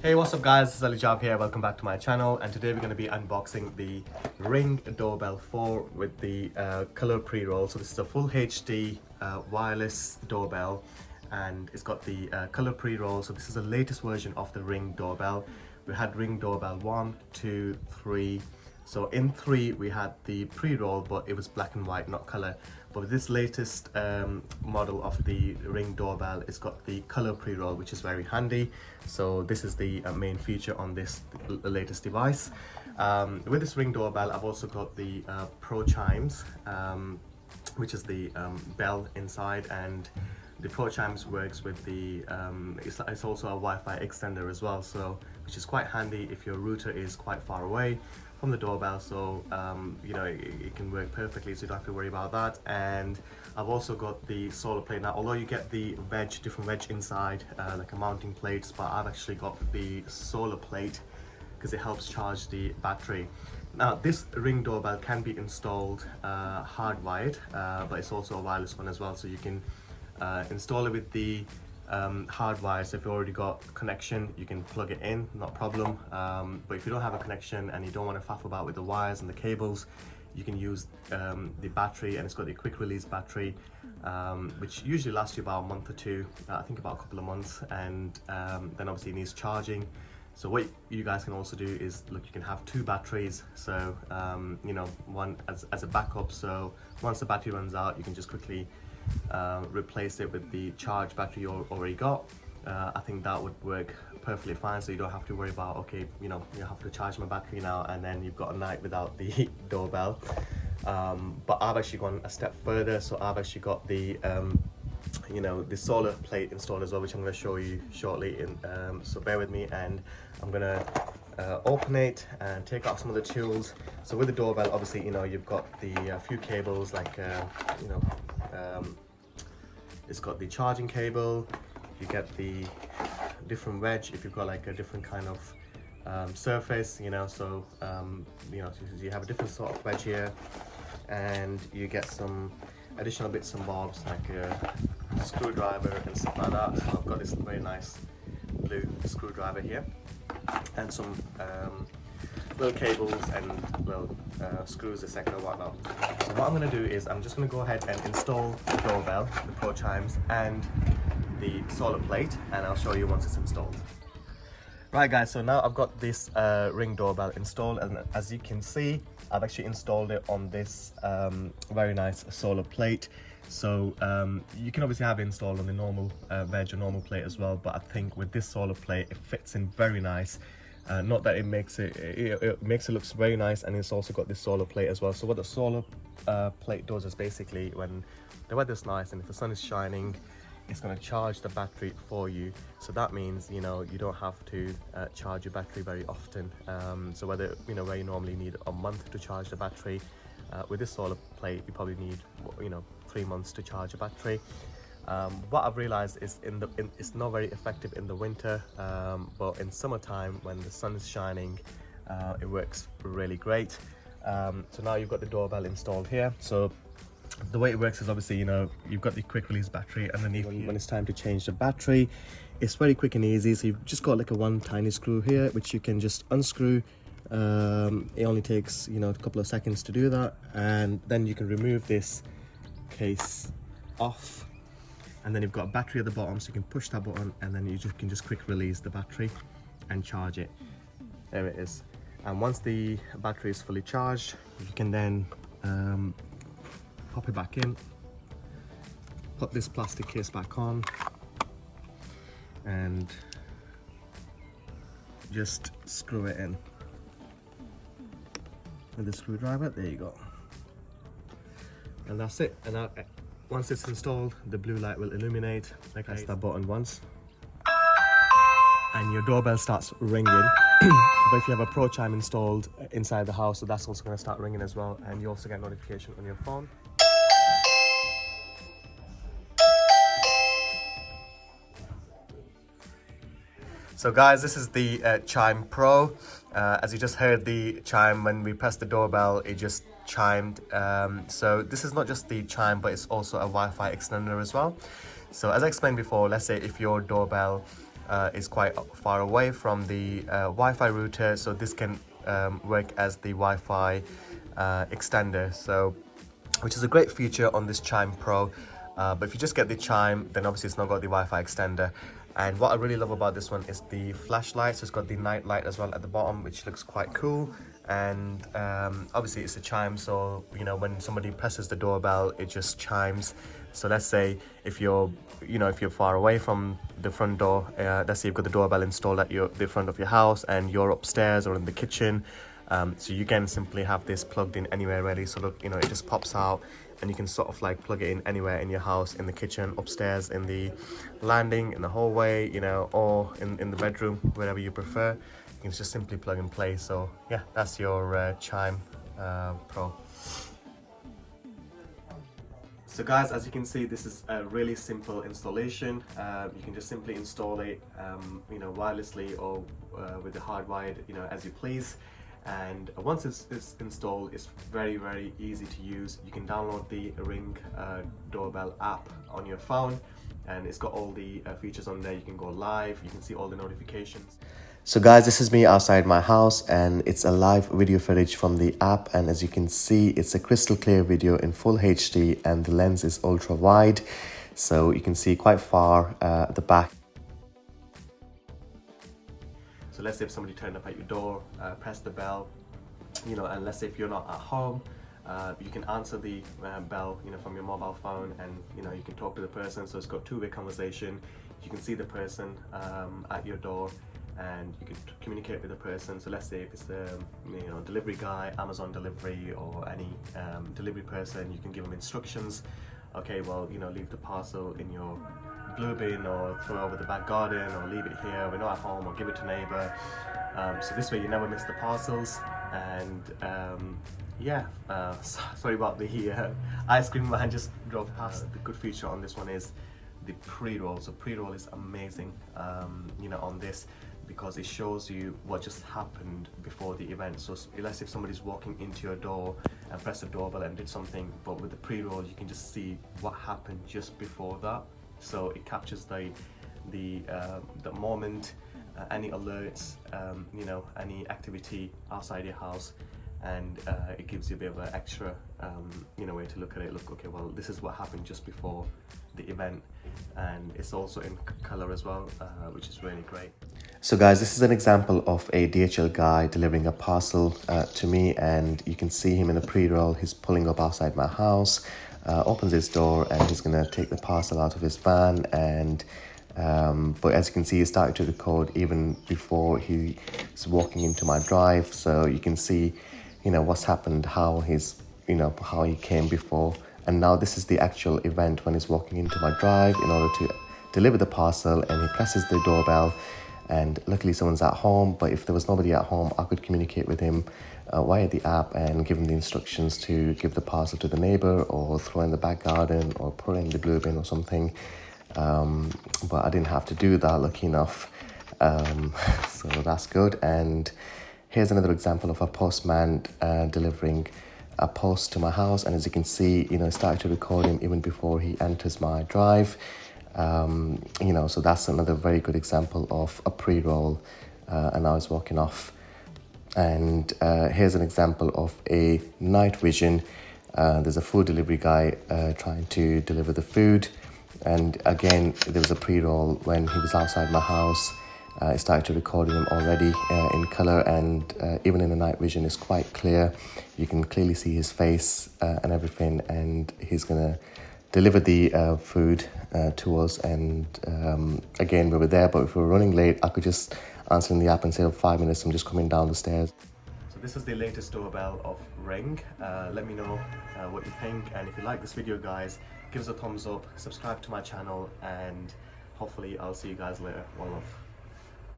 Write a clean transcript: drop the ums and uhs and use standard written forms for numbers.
Hey, what's up guys, it's Ali Jav here, welcome back to my channel, and today we're going to be unboxing the Ring Doorbell 4 with the color pre-roll. So this is a full HD wireless doorbell, and it's got the color pre-roll. So this is the latest version of the Ring Doorbell. We had Ring Doorbell 1, 2, 3. So in 3 we had the pre-roll, but it was black and white, not color. But with this latest model of the Ring Doorbell, it's got the color pre-roll, which is very handy. So this is the main feature on this latest device. With this Ring Doorbell, I've also got the Pro Chimes, which is the bell inside, and the Pro Chimes works with the it's also a Wi-Fi extender as well, so which is quite handy if your router is quite far away from the doorbell. So you know, it can work perfectly, so you don't have to worry about that. And I've also got the solar plate. Now, although you get the different wedge inside, like a mounting plates, but I've actually got the solar plate because it helps charge the battery. Now, this Ring Doorbell can be installed hardwired, but it's also a wireless one as well, so you can install it with the hardwire. So if you already got connection, you can plug it in, not a problem. But if you don't have a connection and you don't want to faff about with the wires and the cables, you can use the battery, and it's got the quick release battery, which usually lasts you about a month or two, I think about a couple of months, and then obviously it needs charging. So what you guys can also do is, look, you can have 2 batteries, so you know, one as a backup, so once the battery runs out, you can just quickly replace it with the charged battery you already got. I think that would work perfectly fine, so you don't have to worry about, okay, you know, you have to charge my battery now, and then you've got a night without the doorbell. But I've actually gone a step further, so I've actually got the you know, the solar plate installed as well, which I'm going to show you shortly. So bear with me, and I'm going to open it and take out some of the tools. So with the doorbell, obviously, you know, you've got the few cables, like you know, it's got the charging cable. You get the different wedge if you've got like a different kind of surface, you know. So you know, so you have a different sort of wedge here, and you get some additional bits and bobs like a screwdriver and stuff like that. So I've got this very nice blue screwdriver here, and some little cables and little screws, etc., whatnot. So what I'm going to do is I'm just going to go ahead and install the doorbell, the Pro Chimes, and the solar plate, and I'll show you once it's installed. Right guys, so now I've got this Ring Doorbell installed, and as you can see, I've actually installed it on this very nice solar plate. So you can obviously have it installed on the normal veg or normal plate as well, but I think with this solar plate, it fits in very nice. Not that it makes it makes it looks very nice, and it's also got this solar plate as well. So what the solar plate does is basically, when the weather's nice and if the sun is shining, it's going to charge the battery for you. So that means, you know, you don't have to charge your battery very often. So whether, you know, where you normally need a month to charge the battery, with this solar plate you probably need, you know, 3 months to charge a battery. What I've realized is it's not very effective in the winter, but in summertime when the sun is shining, it works really great. So now you've got the doorbell installed here. So the way it works is, obviously, you know, you've got the quick release battery underneath. When it's time to change the battery, it's very quick and easy. So you've just got like one tiny screw here, which you can just unscrew. It only takes, you know, a couple of seconds to do that, and then you can remove this case off, and then you've got a battery at the bottom, so you can push that button, and then you can just quick release the battery and charge it. There it is. And once the battery is fully charged, you can then pop it back in, put this plastic case back on, and just screw it in with the screwdriver. There you go, and that's it. And now, once it's installed, the blue light will illuminate. Press that button once, and your doorbell starts ringing. But if you have a Pro Chime installed inside the house, so that's also going to start ringing as well, and you also get notification on your phone. So guys, this is the Chime Pro. As you just heard the chime, when we pressed the doorbell, it just chimed. So this is not just the chime, but it's also a Wi-Fi extender as well. So as I explained before, let's say if your doorbell is quite far away from the Wi-Fi router, so this can work as the Wi-Fi extender, so which is a great feature on this Chime Pro. But if you just get the Chime, then obviously it's not got the Wi-Fi extender. And what I really love about this one is the flashlight. So it's got the night light as well at the bottom, which looks quite cool. And obviously it's a Chime, so you know, when somebody presses the doorbell, it just chimes. So let's say if you're far away from the front door, let's say you've got the doorbell installed at the front of your house and you're upstairs or in the kitchen, so you can simply have this plugged in anywhere really. So look, you know, it just pops out and you can sort of like plug it in anywhere in your house, in the kitchen, upstairs, in the landing, in the hallway, you know, or in the bedroom, wherever you prefer. You can just simply plug and play. So yeah, that's your Chime Pro. So guys, as you can see, this is a really simple installation. You can just simply install it, you know, wirelessly or with the hardwired, you know, as you please. And once it's installed, it's very easy to use. You can download the Ring Doorbell app on your phone, and it's got all the features on there. You can go live, you can see all the notifications. So guys, this is me outside my house, and it's a live video footage from the app, and as you can see, it's a crystal clear video in full HD, and the lens is ultra wide, so you can see quite far at the back. So let's say if somebody turned up at your door, press the bell, you know, and let's say if you're not at home, you can answer the bell, you know, from your mobile phone, and you know, you can talk to the person. So it's got two-way conversation. You can see the person at your door, and you can communicate with the person. So let's say if it's the you know, delivery guy, Amazon delivery, or any delivery person, you can give them instructions. Okay, well, you know, leave the parcel in your blue bin, or throw it over the back garden, or leave it here, we're not at home, or give it to neighbor. So this way you never miss the parcels. And yeah, sorry about the ice cream man just drove past. The good feature on this one is the pre-roll. So pre-roll is amazing, you know, on this, because it shows you what just happened before the event. So let's say if somebody's walking into your door and pressed the doorbell and did something, but with the pre-roll you can just see what happened just before that. So it captures the moment, any alerts, you know, any activity outside your house, and it gives you a bit of an extra you know, way to look at it. Look, okay, well, this is what happened just before the event, and it's also in color as well, which is really great. So guys, this is an example of a DHL guy delivering a parcel to me, and you can see him in a pre-roll. He's pulling up outside my house, opens his door, and he's gonna take the parcel out of his van. And but as you can see, he started to record even before he's walking into my drive. So you can see, you know, what's happened, how he's, you know, how he came before, and now this is the actual event when he's walking into my drive in order to deliver the parcel. And he presses the doorbell, and luckily someone's at home. But if there was nobody at home, I could communicate with him via the app and give him the instructions to give the parcel to the neighbor, or throw in the back garden, or put in the blue bin or something. But I didn't have to do that, lucky enough. So that's good. And here's another example of a postman delivering a post to my house, and as you can see, you know, I started to record him even before he enters my drive. You know, so that's another very good example of a pre-roll, and now he's walking off. And here's an example of a night vision. There's a food delivery guy trying to deliver the food, and again there was a pre-roll when he was outside my house. I started to record him already in color, and even in the night vision is quite clear. You can clearly see his face and everything, and he's gonna deliver the food to us. And again, we were there, but if we were running late, I could just answer in the app and say, oh, 5 minutes, I'm just coming down the stairs. So this is the latest doorbell of Ring. Let me know what you think, and if you like this video, guys, give us a thumbs up, subscribe to my channel, and hopefully I'll see you guys later. One love.